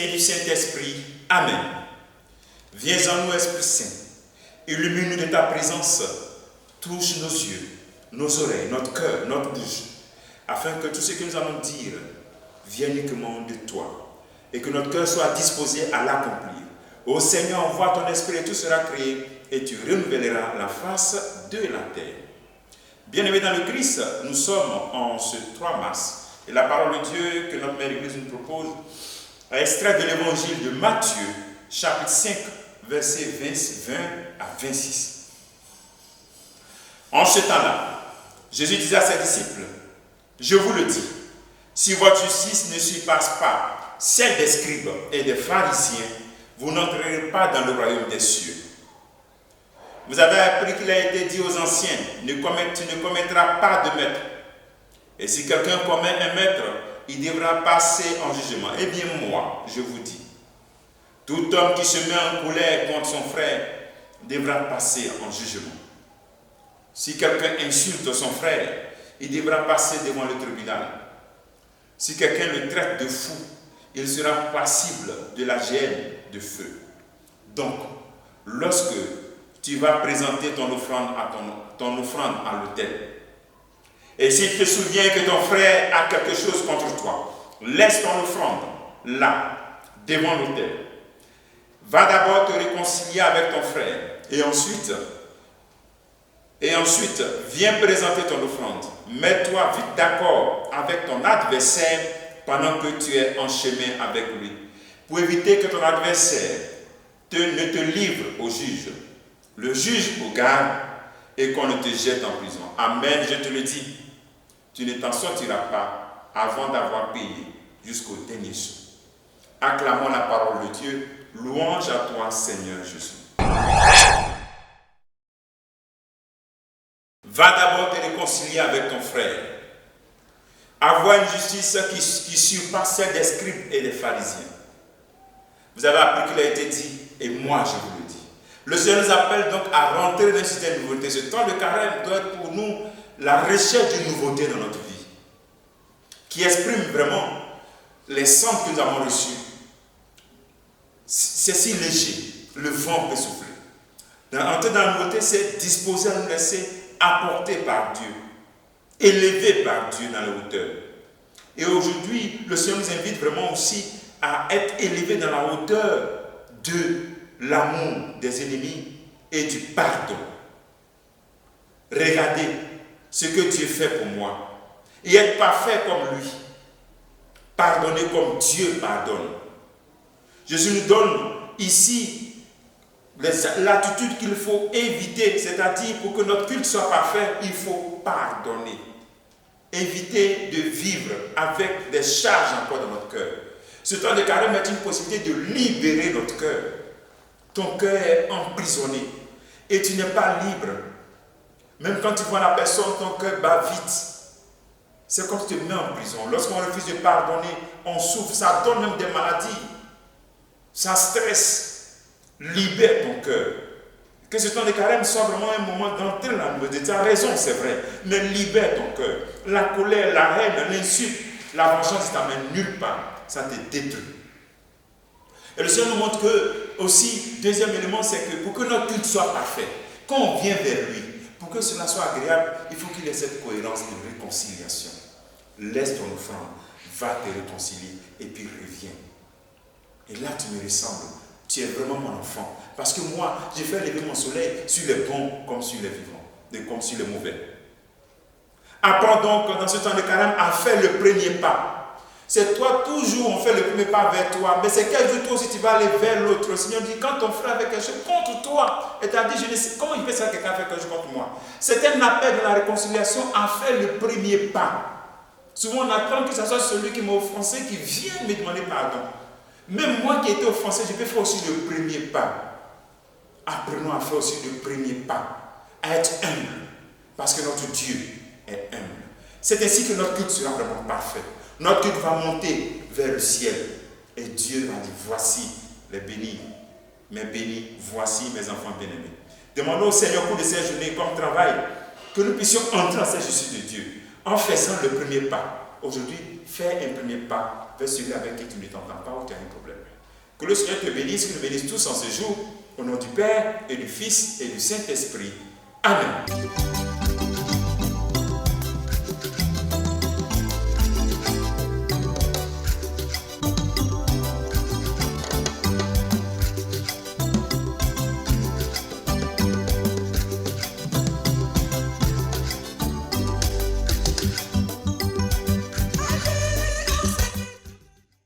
et du Saint-Esprit. Amen. Viens en nous, Esprit Saint. Illumine-nous de ta présence. Touche nos yeux, nos oreilles, notre cœur, notre bouche, afin que tout ce que nous allons dire vienne uniquement de toi et que notre cœur soit disposé à l'accomplir. Ô Seigneur, envoie ton esprit et tout sera créé et tu renouvelleras la face de la terre. Bien-aimés dans le Christ, nous sommes en ce 3 mars et la parole de Dieu que notre Mère Église nous propose est extrait de l'évangile de Matthieu, chapitre 5, versets 20 à 26. En ce temps-là, Jésus disait à ses disciples, « Je vous le dis, si votre justice ne surpasse pas celle des scribes et des pharisiens, vous n'entrerez pas dans le royaume des cieux. Vous avez appris qu'il a été dit aux anciens, tu ne commettras pas de maître. Et si quelqu'un commet un maître, il devra passer en jugement. Eh bien moi, je vous dis, tout homme qui se met en colère contre son frère devra passer en jugement. Si quelqu'un insulte son frère, il devra passer devant le tribunal. Si quelqu'un le traite de fou, il sera passible de la gêne de feu. Donc, lorsque tu vas présenter ton offrande à l'autel, et s'il te souvient que ton frère a quelque chose contre toi, laisse ton offrande là, devant l'autel. Va d'abord te réconcilier avec ton frère, et ensuite, viens présenter ton offrande. Mets-toi vite d'accord avec ton adversaire pendant que tu es en chemin avec lui, pour éviter que ton adversaire ne te livre au juge, le juge au garde, et qu'on ne te jette en prison. Amen, je te le dis, tu ne t'en sortiras pas avant d'avoir payé jusqu'au dernier sou. Acclamons la parole de Dieu. Louange à toi, Seigneur Jésus. Va d'abord te réconcilier avec ton frère. Avoir une justice qui surpasse celle des scribes et des pharisiens. Vous avez appris qu'il a été dit, et moi je vous le dis. Le Seigneur nous appelle donc à rentrer dans cette nouveauté. Ce temps de carême doit être pour nous la recherche d'une nouveauté dans notre vie, qui exprime vraiment les centres que nous avons reçus. C'est si léger, le vent peut souffler. Entrer dans la nouveauté, c'est disposer à nous laisser apporter par Dieu, élevé par Dieu dans la hauteur. Et aujourd'hui, le Seigneur nous invite vraiment aussi à être élevé dans la hauteur de l'amour des ennemis et du pardon. Regardez ce que Dieu fait pour moi et être parfait comme lui. Pardonner comme Dieu pardonne. Jésus nous donne ici l'attitude qu'il faut éviter, c'est-à-dire pour que notre culte soit parfait, il faut pardonner. Éviter de vivre avec des charges encore dans notre cœur. Ce temps de carême est une possibilité de libérer notre cœur. Ton cœur est emprisonné et tu n'es pas libre. Même quand tu vois la personne, ton cœur bat vite. C'est comme si tu te mets en prison. Lorsqu'on refuse de pardonner, on souffre. Ça donne même des maladies. Ça stresse. Libère ton cœur. Que ce temps de carême soit vraiment un moment d'entrer dans la nouveauté. Tu as raison, c'est vrai. Mais libère ton cœur. La colère, la haine, l'insulte, la vengeance ne t'amène nulle part. Ça te détruit. Et le Seigneur nous montre que, aussi, deuxième élément, c'est que pour que notre culte soit parfait, quand on vient vers lui, pour que cela soit agréable, il faut qu'il y ait cette cohérence de réconciliation. Laisse ton offrande, va te réconcilier et puis reviens. Et là, tu me ressembles. Tu es vraiment mon enfant. Parce que moi, j'ai fait lever mon soleil sur les bons comme sur les vivants, et comme sur les mauvais. Apprends donc dans ce temps de carême à faire le premier pas. C'est toi, toujours on fait le premier pas vers toi. Mais c'est quel jour toi aussi tu vas aller vers l'autre. Le Seigneur dit, quand ton frère fait quelque chose contre toi, et tu as dit, je ne sais comment il peut ça quelqu'un fait quelque chose contre moi. C'est un appel de la réconciliation à faire le premier pas. Souvent on attend que ce soit celui qui m'a offensé qui vienne me demander pardon. Même moi qui ai été offensé, je peux faire aussi le premier pas. Apprenons à faire aussi le premier pas. À être humble. Parce que notre Dieu est humble. C'est ainsi que notre culte sera vraiment parfait. Notre culte va monter vers le ciel. Et Dieu va dire, voici les bénis. Mes bénis, voici mes enfants bien-aimés. Demandons au Seigneur pour de ces journées comme travail, que nous puissions entrer dans cette justice de Dieu. En faisant le premier pas. Aujourd'hui, fais un premier pas vers celui avec qui tu ne t'entends pas ou tu as un problème. Que le Seigneur te bénisse, qu'il nous bénisse tous en ce jour. Au nom du Père et du Fils et du Saint-Esprit. Amen.